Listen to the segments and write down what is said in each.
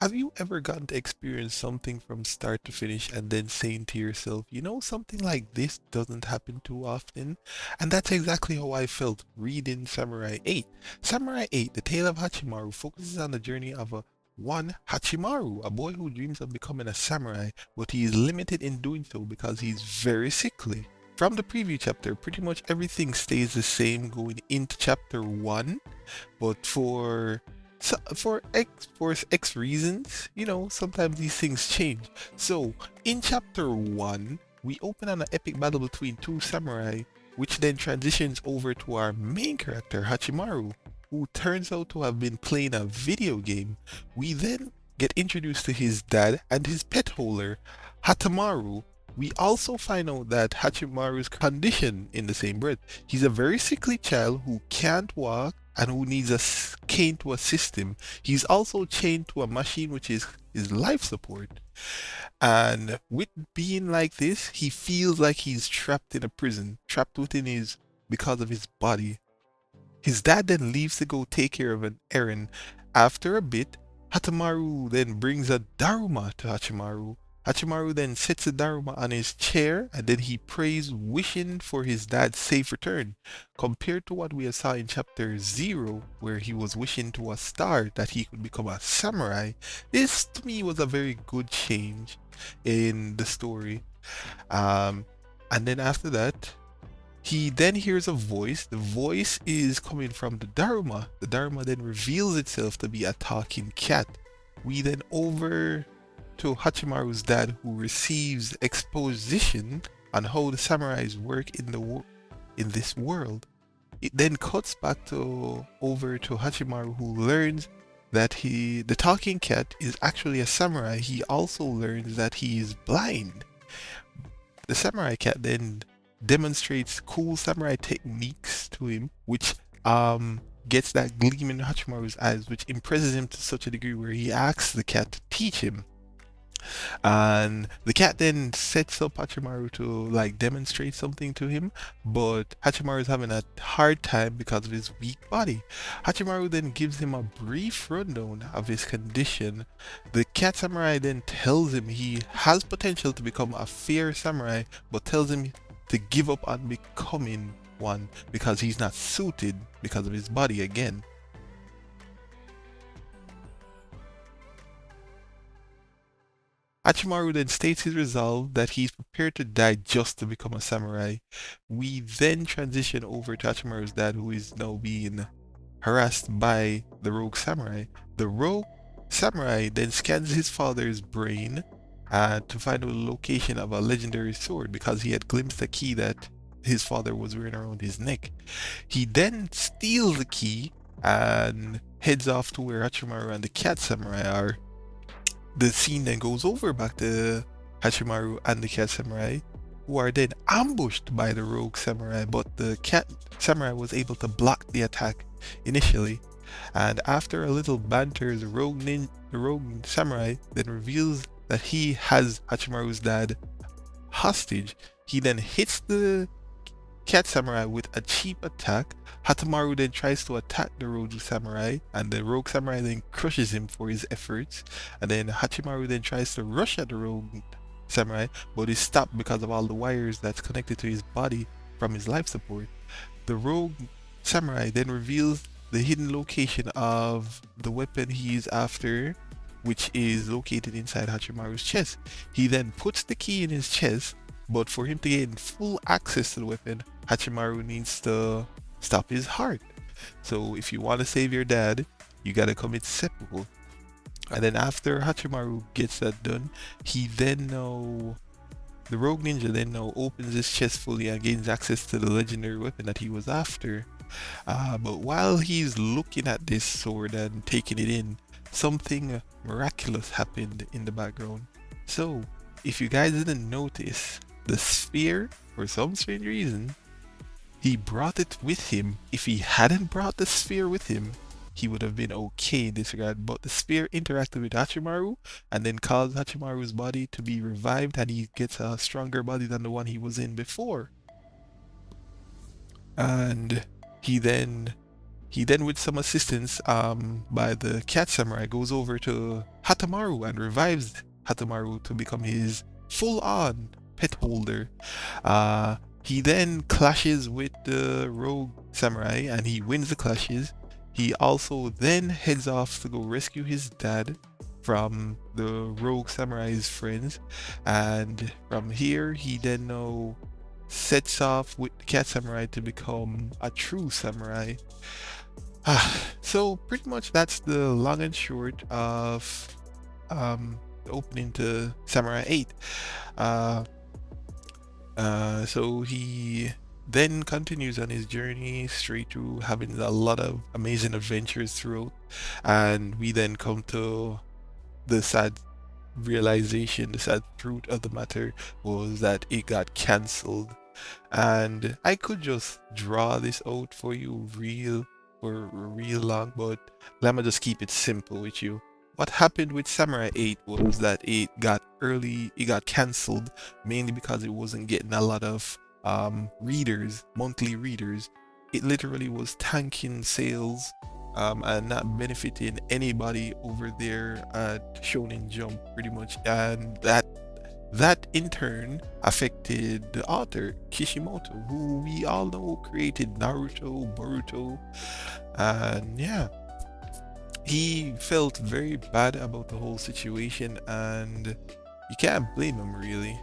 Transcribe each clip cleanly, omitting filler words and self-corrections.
Have you ever gotten to experience something from start to finish and then saying to yourself, something like this doesn't happen too often? And that's exactly how I felt reading Samurai 8. Samurai 8, The Tale of Hachimaru, focuses on the journey of one Hachimaru, a boy who dreams of becoming a samurai, but he is limited in doing so because he's very sickly. From the preview chapter, pretty much everything stays the same going into chapter 1, but for X reasons, sometimes these things change. So in chapter one, we open on an epic battle between two samurai, which then transitions over to our main character, Hachimaru, who turns out to have been playing a video game. We then get introduced to his dad and his pet holder, Hatamaru. We also find out that Hachimaru's condition in the same breath. He's a very sickly child who can't walk and who needs a cane to assist him. He's also chained to a machine which is his life support. And with being like this, he feels like he's trapped in a prison, trapped within his because of his body. His dad then leaves to go take care of an errand. After a bit, Hatamaru then brings a Daruma to Hachimaru. Hachimaru then sets the Daruma on his chair and then he prays, wishing for his dad's safe return. Compared to what we saw in chapter 0, where he was wishing to a star that he could become a samurai, this to me was a very good change in the story. Um, and then after that, he then hears a voice. The voice is coming from the Dharma. The Dharma then reveals itself to be a talking cat. We then over to Hachimaru's dad, who receives exposition on how the samurais work in this world. It then cuts back to over to Hachimaru, who learns that the talking cat is actually a samurai. He also learns that he is blind. The samurai cat then demonstrates cool samurai techniques to him, which gets that gleam in Hachimaru's eyes, which impresses him to such a degree where he asks the cat to teach him. And the cat then sets up Hachimaru to like demonstrate something to him, but Hachimaru is having a hard time because of his weak body. Hachimaru then gives him a brief rundown of his condition. The cat samurai then tells him he has potential to become a fair samurai, but tells him to give up on becoming one because he's not suited because of his body again. Hachimaru then states his resolve that he's prepared to die just to become a samurai. We then transition over to Hachimaru's dad, who is now being harassed by the rogue samurai. The rogue samurai then scans his father's brain to find out the location of a legendary sword because he had glimpsed a key that his father was wearing around his neck. He then steals the key and heads off to where Hachimaru and the cat samurai are. The scene then goes over back to Hachimaru and the cat samurai, who are then ambushed by the rogue samurai, but the cat samurai was able to block the attack initially. And after a little banter, the rogue samurai then reveals that he has Hachimaru's dad hostage. He then hits the cat samurai with a cheap attack. Hatamaru then tries to attack the rogue samurai, and the rogue samurai then crushes him for his efforts. And then Hachimaru then tries to rush at the rogue samurai, but is stopped because of all the wires that's connected to his body from his life support. The rogue samurai then reveals the hidden location of the weapon he is after, which is located inside Hachimaru's chest. He then puts the key in his chest, but for him to gain full access to the weapon, Hachimaru needs to stop his heart. So if you want to save your dad, you gotta commit seppuku. And then after Hachimaru gets that done, the rogue ninja then now opens his chest fully and gains access to the legendary weapon that he was after. But while he's looking at this sword and taking it in, something miraculous happened in the background. So, if you guys didn't notice, the sphere, for some strange reason, he brought it with him. If he hadn't brought the sphere with him, he would have been okay in this regard. But the sphere interacted with Hachimaru and then caused Hachimaru's body to be revived, and he gets a stronger body than the one he was in before. And he then He then, with some assistance by the cat samurai, goes over to Hatamaru and revives Hatamaru to become his full-on pet holder. Uh, he then clashes with the rogue samurai and he wins the clashes. He also then heads off to go rescue his dad from the rogue samurai's friends, and from here he then now sets off with the cat samurai to become a true samurai. So pretty much that's the long and short of the opening to Samurai 8. Uh, so he then continues on his journey straight to having a lot of amazing adventures throughout, and we then come to the sad realization, the sad truth of the matter was that it got cancelled. And I could just draw this out for you for real long, but let me just keep it simple with you. What happened with Samurai 8 was that it got cancelled mainly because it wasn't getting a lot of readers, monthly readers. It literally was tanking sales and not benefiting anybody over there at Shonen Jump pretty much, and that in turn affected the author Kishimoto, who we all know created Naruto, Boruto, and yeah, he felt very bad about the whole situation, and you can't blame him really,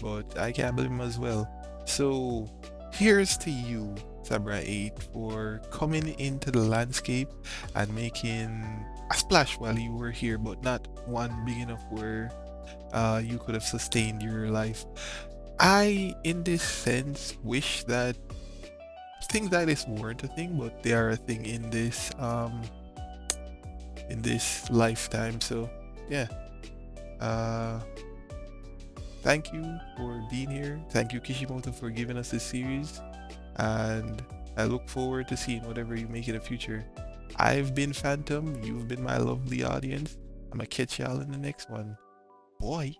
but I can't blame him as well. So here's to you, Samurai 8, for coming into the landscape and making a splash while you were here, but not one big enough where you could have sustained your life. I, in this sense, wish that things like this weren't a thing, but they are a thing in this lifetime. So yeah, uh, thank you for being here. Thank you, Kishimoto, for giving us this series, and I look forward to seeing whatever you make in the future. I've been Phantom. You've been my lovely audience. I'm gonna catch y'all in the next one. Boy.